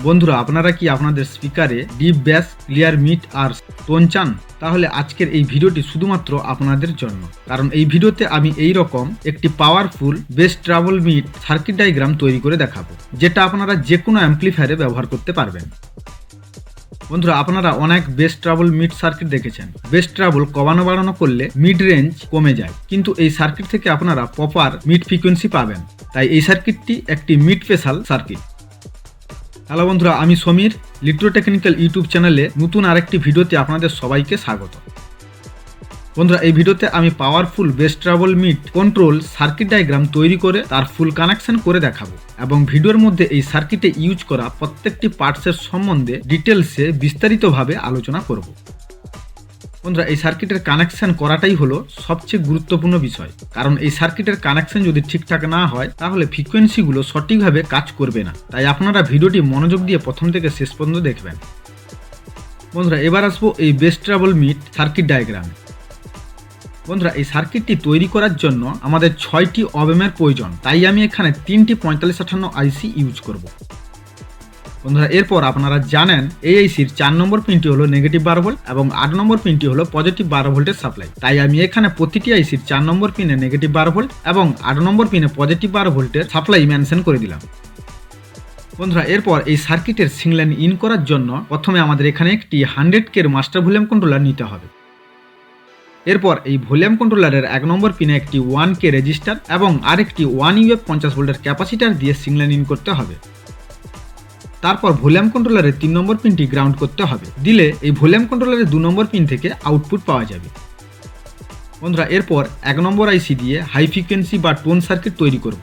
বন্ধুরা, আপনারা কি আপনাদের স্পিকারে ডিপ ব্যাস, ক্লিয়ার মিড আর টোন চান? তাহলে আজকের এই ভিডিওটি শুধুমাত্র আপনাদের জন্য, কারণ এই ভিডিওতে আমি এই রকম একটি powerful base trouble mid circuit diagram তৈরি করে দেখাবো, যেটা আপনারা যে কোনো অ্যাম্পলিফায়ারে ব্যবহার করতে পারবেন। বন্ধুরা, আপনারা অনেক বেস ট্রাবল মিড সার্কিট দেখেছেন। বেস ট্রাবল কমানো বাড়ানো করলে মিড রেঞ্জ কমে যায়, কিন্তু এই সার্কিট থেকে আপনারা প্রপার মিড ফ্রিকোয়েন্সি পাবেন। তাই এই সার্কিটটি একটি মিড স্পেশাল সার্কিট। হ্যালো বন্ধুরা, আমি সমীর, লিট্রো টেকনিক্যাল ইউটিউব চ্যানেলে নতুন আরেকটি ভিডিওতে আপনাদের সবাইকে স্বাগত। বন্ধুরা, এই ভিডিওতে আমি powerful base trouble mid control circuit diagram তৈরি করে তার ফুল কানেকশন করে দেখাবো, এবং ভিডিওর মধ্যে এই সার্কিটে ইউজ করা প্রত্যেকটি পার্টসের সম্বন্ধে ডিটেলসে বিস্তারিতভাবে আলোচনা করব। বন্ধুরা, এই সার্কিটের কানেকশন করাটাই হলো সবচেয়ে গুরুত্বপূর্ণ বিষয়, কারণ এই সার্কিটের কানেকশন যদি ঠিকঠাক না হয় তাহলে ফ্রিকোয়েন্সিগুলো সঠিকভাবে কাজ করবে না। তাই আপনারা ভিডিওটি মনোযোগ দিয়ে প্রথম থেকে শেষ পর্যন্ত দেখবেন। বন্ধুরা, এবার আসবো এই বেস ট্রাবল মিড সার্কিট ডায়াগ্রামে। বন্ধুরা, এই সার্কিটটি তৈরি করার জন্য আমাদের 6টি অবেমের প্রয়োজন, তাই আমি এখানে 3টি 4558 আইসি ইউজ করব। বন্ধুরা, এরপর আপনারা জানেন এই আইসির 4 নম্বর পিনটি হলো নেগেটিভ 12 ভোল্ট এবং 8 নম্বর পিনটি হলো পজিটিভ 12 ভোল্টের সাপ্লাই। তাই আমি এখানে প্রতিটি আইসির 4 নম্বর পিনে নেগেটিভ 12 ভোল্ট এবং 8 নম্বর পিনে পজিটিভ 12 ভোল্টের সাপ্লাই মেনশন করে দিলাম। বন্ধুরা, এরপর এই সার্কিটের সিগন্যাল ইন করার জন্য প্রথমে আমাদের এখানে একটি 100K মাস্টার ভলিউম কন্ট্রোলার নিতে হবে। এরপর এই ভলিউম কন্ট্রোলারের 1 নম্বর পিনে একটি 1K রেজিস্টার এবং আরেকটি 1 UF 50 ভোল্টের ক্যাপাসিটার দিয়ে সিগন্যাল ইন করতে হবে। তারপর ভলিউম কন্ট্রোলারের 3 নম্বর পিনটি গ্রাউন্ড করতে হবে, দিলে এই ভলিউম কন্ট্রোলারের 2 নম্বর পিন থেকে আউটপুট পাওয়া যাবে। বন্ধুরা, এরপর 1 নম্বর আইসি দিয়ে হাই ফ্রিকোয়েন্সি বা টোন সার্কিট তৈরি করব।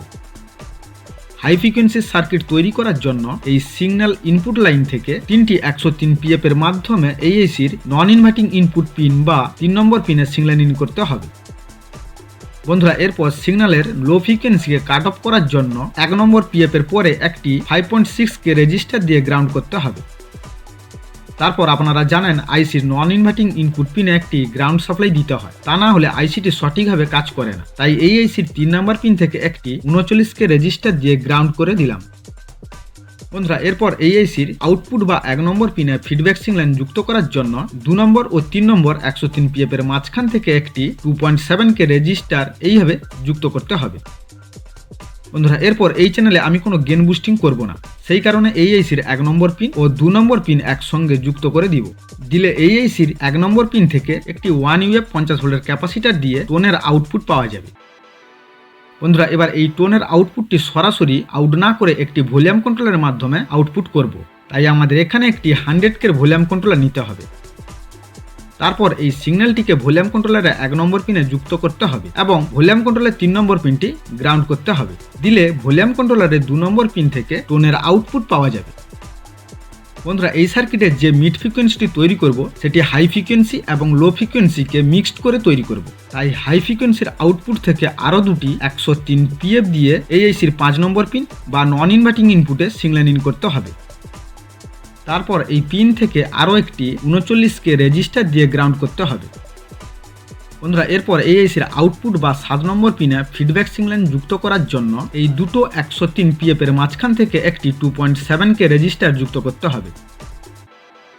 হাই ফ্রিকোয়েন্সি সার্কিট তৈরি করার জন্য এই সিগন্যাল ইনপুট লাইন থেকে 3টি 103 PF এর মাধ্যমে এই আইসির নন ইনভার্টিং ইনপুট পিন বা 3 নম্বর পিনে সিগন্যাল ইন করতে হবে। বন্ধুরা, এরপর সিগন্যালের লো ফ্রিকোয়েন্সিকে কাট অফ করার জন্য 1 নম্বর PF এর পরে একটি 5.6K রেজিস্টার দিয়ে গ্রাউন্ড করতে হবে। তারপর আপনারা জানেন আইসির নন ইনভার্টিং ইনপুট পিনে একটি গ্রাউন্ড সাপ্লাই দিতে হয়, তা না হলে আইসিটি সঠিকভাবে কাজ করে না। তাই এই আইসির 3 নম্বর পিন থেকে একটি 39K রেজিস্টার দিয়ে গ্রাউন্ড করে দিলাম। বন্ধুরা, এরপর এই আইসির আউটপুট বা 1 নম্বর পিনে ফিডব্যাক সিগন্যাল যুক্ত করার জন্য 2 নম্বর ও 3 নম্বর 103 PF এর মাঝখান থেকে একটি 2.7K রেজিস্টার এইভাবে যুক্ত করতে হবে। বন্ধুরা, এরপর এই চ্যানেলে আমি কোনো গেন বুস্টিং করব না, সেই কারণে এই আইসির 1 নম্বর পিন ও 2 নম্বর পিন একসঙ্গে যুক্ত করে দিব। দিলে এই আইসির 1 নম্বর পিন থেকে একটি 1 UF 50 ভোল্টের ক্যাপাসিটার দিয়ে টোনের আউটপুট পাওয়া যাবে। বন্ধুরা, এবার এই টোনের আউটপুটটি সরাসরি আউট না করে একটি ভলিউম কন্ট্রোলারের মাধ্যমে আউটপুট করব। তাই আমাদের এখানে একটি 100K ভলিউম কন্ট্রোলার নিতে হবে। তারপর এই সিগন্যালটিকে ভলিউম কন্ট্রোলারের 1 নম্বর পিনে যুক্ত করতে হবে এবং ভলিউম কন্ট্রোলারের 3 নম্বর পিনটি গ্রাউন্ড করতে হবে। দিলে ভলিউম কন্ট্রোলারের 2 নম্বর পিন থেকে টোনের আউটপুট পাওয়া যাবে। বন্ধুরা, এই সার্কিটের যে মিড ফ্রিকোয়েন্সিটি তৈরি করব সেটি হাই ফ্রিকোয়েন্সি এবং লো ফ্রিকোয়েন্সিকে মিক্সড করে তৈরি করব। তাই হাই ফ্রিকোয়েন্সির আউটপুট থেকে আরও দুটি 103 PF দিয়ে এই আইসির 5 নম্বর পিন বা নন ইনভার্টিং ইনপুটে সিগন্যাল ইন করতে হবে। তারপর এই পিন থেকে আরও একটি 39K রেজিস্টার দিয়ে গ্রাউন্ড করতে হবে। বন্ধুরা, এরপর এই আইসির আউটপুট বা 7 নম্বর পিনে ফিডব্যাক সিগন্যাল যুক্ত করার জন্য এই দুটো 103 PF এর মাঝখান থেকে একটি 2.7K রেজিস্টার যুক্ত করতে হবে।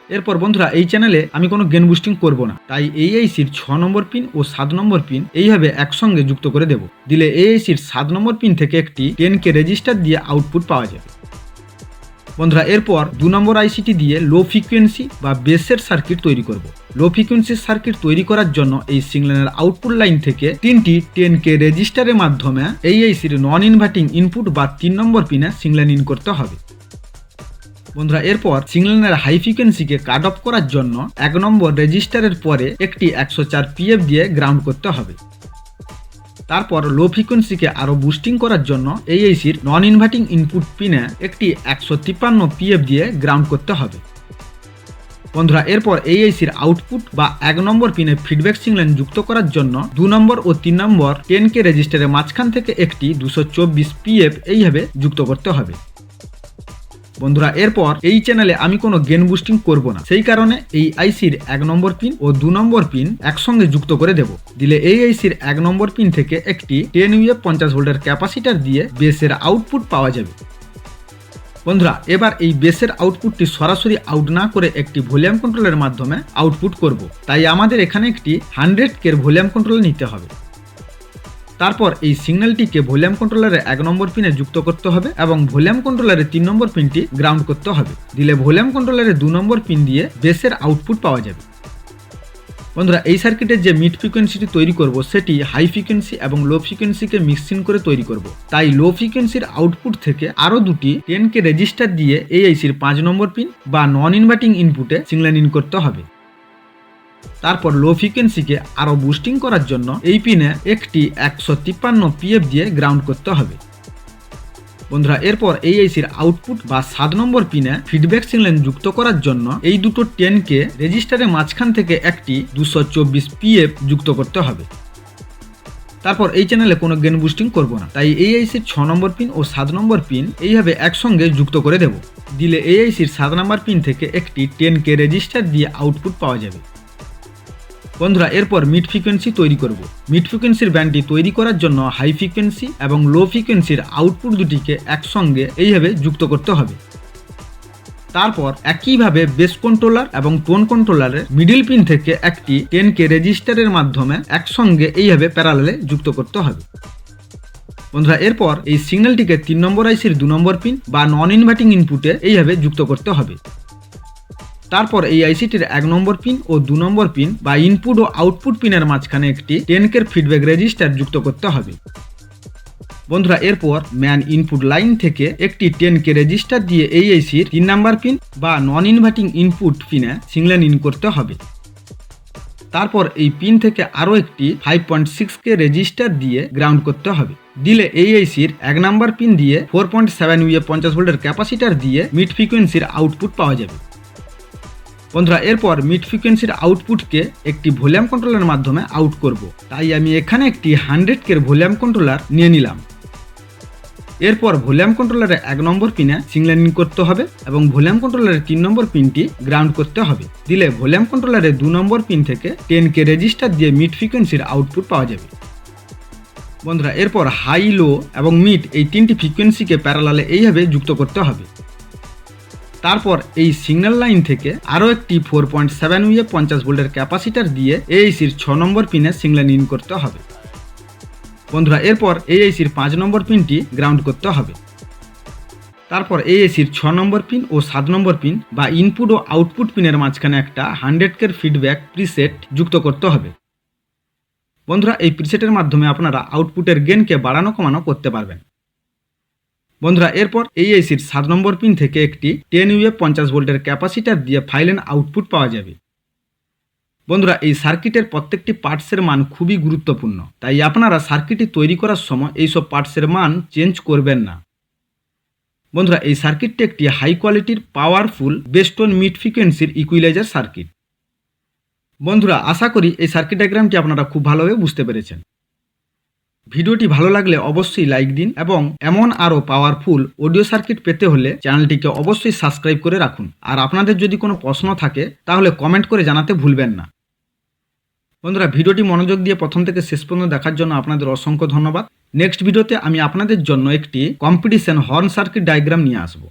এরপর বন্ধুরা, এই চ্যানেলে আমি কোনো গেন বুস্টিং করব না, তাই এই আইসির 6 নম্বর পিন ও 7 নম্বর পিন এইভাবে একসঙ্গে যুক্ত করে দেব। দিলে এই আইসির 7 নম্বর পিন থেকে একটি 10K রেজিস্টার দিয়ে আউটপুট পাওয়া যাবে। বন্ধুরা, এরপর 2 নম্বর আইসিটি দিয়ে লো ফ্রিকোয়েন্সি বা বেসের সার্কিট তৈরি করব। লো ফ্রিকোয়েন্সির সার্কিট তৈরি করার জন্য এই সিগন্যালের আউটপুট লাইন থেকে 3টি 10K রেজিস্টারের মাধ্যমে এই আইসির নন ইনভার্টিং ইনপুট বা 3 নম্বর পিনে সিগন্যাল ইন করতে হবে। বন্ধুরা, এরপর সিগন্যালের হাই ফ্রিকোয়েন্সিকে কাট অফ করার জন্য 1 নম্বর রেজিস্টারের পরে একটি 104 PF দিয়ে গ্রাউন্ড করতে হবে। তারপর লো ফ্রিকোয়েন্সিকে আরও বুস্টিং করার জন্য এই আইসির নন ইনভার্টিং ইনপুট পিনে একটি 153 PF দিয়ে গ্রাউন্ড করতে হবে। বন্ধুরা, এরপর এই আইসির আউটপুট বা 1 নম্বর পিনে ফিডব্যাক সিগন্যাল যুক্ত করার জন্য 2 নম্বর ও 3 নম্বর 10K রেজিস্টারের মাঝখান থেকে একটি 224 PF এইভাবে যুক্ত করতে হবে। বন্ধুরা, এরপর এই চ্যানেলে আমি কোনো গেন বুস্টিং করব না, সেই কারণে এই আইসির 1 নম্বর পিন ও 2 নম্বর পিন একসঙ্গে যুক্ত করে দেব। দিলে এই আইসির 1 নম্বর পিন থেকে একটি 10 UF 50 ভোল্টের ক্যাপাসিটার দিয়ে বেসের আউটপুট পাওয়া যাবে। বন্ধুরা এবার এই বেসের আউটপুটটি সরাসরি আউট না করে একটি ভলিউম কন্ট্রোলের মাধ্যমে আউটপুট করব। তাই আমাদের এখানে একটি 100K ভলিউম কন্ট্রোল নিতে হবে। তারপর এই সিগন্যালটিকে ভলিউম কন্ট্রোলারের 1 নম্বর পিনে যুক্ত করতে হবে এবং ভলিউম কন্ট্রোলারের 3 নম্বর পিনটি গ্রাউন্ড করতে হবে। দিলে ভলিউম কন্ট্রোলারের 2 নম্বর পিন দিয়ে বেসের আউটপুট পাওয়া যাবে। বন্ধুরা এই সার্কিটের যে মিড ফ্রিকোয়েন্সিটি তৈরি করব সেটি হাই ফ্রিকোয়েন্সি এবং লো ফ্রিকোয়েন্সিকে মিক্সিং করে তৈরি করব। তাই লো ফ্রিকোয়েন্সির আউটপুট থেকে আরও দুটি 10K রেজিস্টার দিয়ে এই আইসির 5 নম্বর পিন বা নন ইনভার্টিং ইনপুটে সিগন্যাল ইন করতে হবে। তারপর লো ফ্রিকোয়েন্সিকে আরও বুস্টিং করার জন্য এই পিনে একটি 153 PF দিয়ে গ্রাউন্ড করতে হবে। বন্ধুরা এরপর এই আইসির আউটপুট বা 7 নম্বর পিনে ফিডব্যাক সিগন্যাল যুক্ত করার জন্য এই দুটো 10K রেজিস্টারের মাঝখান থেকে একটি 224 PF যুক্ত করতে হবে। তারপর এই চ্যানেলে কোনো গেন বুস্টিং করব না, তাই এই আইসির 6 নম্বর পিন ও 7 নম্বর পিন এইভাবে একসঙ্গে যুক্ত করে দেব। দিলে এই আইসির 7 নম্বর পিন থেকে একটি 10K রেজিস্টার দিয়ে আউটপুট পাওয়া যাবে। বন্ধুরা এরপর মিড ফ্রিকোয়েন্সি তৈরি করব। মিড ফ্রিকোয়েন্সির ব্যান্ডটি তৈরি করার জন্য হাই ফ্রিকোয়েন্সি এবং লো ফ্রিকোয়েন্সির আউটপুট দুটিকে একসঙ্গে এইভাবে যুক্ত করতে হবে। তারপর একইভাবে বেস কন্ট্রোলার এবং টোন কন্ট্রোলারের মিডিল পিন থেকে একটি 10K রেজিস্টারের মাধ্যমে একসঙ্গে এইভাবে প্যারালালে যুক্ত করতে হবে। বন্ধুরা এরপর এই সিগন্যালটিকে 3 নম্বর আইসির 2 নম্বর পিন বা নন ইনভার্টিং ইনপুটে এইভাবে যুক্ত করতে হবে। তারপর এই আইসিটির 1 নম্বর পিন ও 2 নম্বর পিন বা ইনপুট ও আউটপুট পিনের মাঝখানে একটি 10K ফিডব্যাক রেজিস্টার যুক্ত করতে হবে। বন্ধুরা এরপর ম্যান ইনপুট লাইন থেকে একটি 10K রেজিস্টার দিয়ে এই আইসির 3 নম্বর পিন বা নন ইনভার্টিং ইনপুট পিনে সিগন্যাল ইন করতে হবে। তারপর এই পিন থেকে আরও একটি 5.6K রেজিস্টার দিয়ে গ্রাউন্ড করতে হবে। দিলে এই আইসির 1 নম্বর পিন দিয়ে 4.7 UA 50 ভোল্টের ক্যাপাসিটার দিয়ে মিড ফ্রিকোয়েন্সির আউটপুট পাওয়া যাবে। বন্ধুরা এরপর মিড ফ্রিকোয়েন্সির আউটপুটকে একটি ভলিউম কন্ট্রোলারের মাধ্যমে আউট করব। তাই আমি এখানে একটি 100K ভলিউম কন্ট্রোলার নিয়ে নিলাম। এরপর ভলিউম কন্ট্রোলারের 1 নম্বর পিনে সিগন্যাল ইন করতে হবে এবং ভলিউম কন্ট্রোলারের 3 নম্বর পিনটি গ্রাউন্ড করতে হবে। দিলে ভলিউম কন্ট্রোলারের 2 নম্বর পিন থেকে 10K রেজিস্টার দিয়ে মিড ফ্রিকোয়েন্সির আউটপুট পাওয়া যাবে। বন্ধুরা এরপর হাই, লো এবং মিড এই 3টি ফ্রিকোয়েন্সিকে প্যারালালে এইভাবে যুক্ত করতে হবে। তারপর এই সিগন্যাল লাইন থেকে আরও একটি 4.7 UA 50 ভোল্টের ক্যাপাসিটার দিয়ে এইসির 6 নম্বর পিনে সিগন্যাল ইন করতে হবে। বন্ধুরা এরপর এইসির 5 নম্বর পিনটি গ্রাউন্ড করতে হবে। তারপর এইসির 6 নম্বর পিন ও 7 নম্বর পিন বা ইনপুট ও আউটপুট পিনের মাঝখানে একটা 100K ফিডব্যাক প্রিসেট যুক্ত করতে হবে। বন্ধুরা এই প্রিসেটের মাধ্যমে আপনারা আউটপুটের গেনকে বাড়ানো কমানো করতে পারবেন। বন্ধুরা এরপর এই আইসির 7 নম্বর পিন থেকে একটি 10 UA 50 ভোল্টের ক্যাপাসিটার দিয়ে ফাইলেন আউটপুট পাওয়া যাবে। বন্ধুরা এই সার্কিটের প্রত্যেকটি পার্টসের মান খুবই গুরুত্বপূর্ণ, তাই আপনারা সার্কিটটি তৈরি করার সময় এইসব পার্টসের মান চেঞ্জ করবেন না। বন্ধুরা এই সার্কিটটি একটি হাই কোয়ালিটির পাওয়ারফুল বেসড অন মিড ফ্রিকোয়েন্সির ইকুইলাইজার সার্কিট। বন্ধুরা আশা করি এই সার্কিট ডায়াগ্রামটি আপনারা খুব ভালোভাবে বুঝতে পেরেছেন। ভিডিওটি ভালো লাগলে অবশ্যই লাইক দিন এবং এমন আরও পাওয়ারফুল অডিও সার্কিট পেতে হলে চ্যানেলটিকে অবশ্যই সাবস্ক্রাইব করে রাখুন। আর আপনাদের যদি কোনো প্রশ্ন থাকে তাহলে কমেন্ট করে জানাতে ভুলবেন না। বন্ধুরা ভিডিওটি মনোযোগ দিয়ে প্রথম থেকে শেষ পর্যন্ত দেখার জন্য আপনাদের অসংখ্য ধন্যবাদ। নেক্সট ভিডিওতে আমি আপনাদের জন্য একটি কম্পিটিশন হর্ন সার্কিট ডায়াগ্রাম নিয়ে আসবো।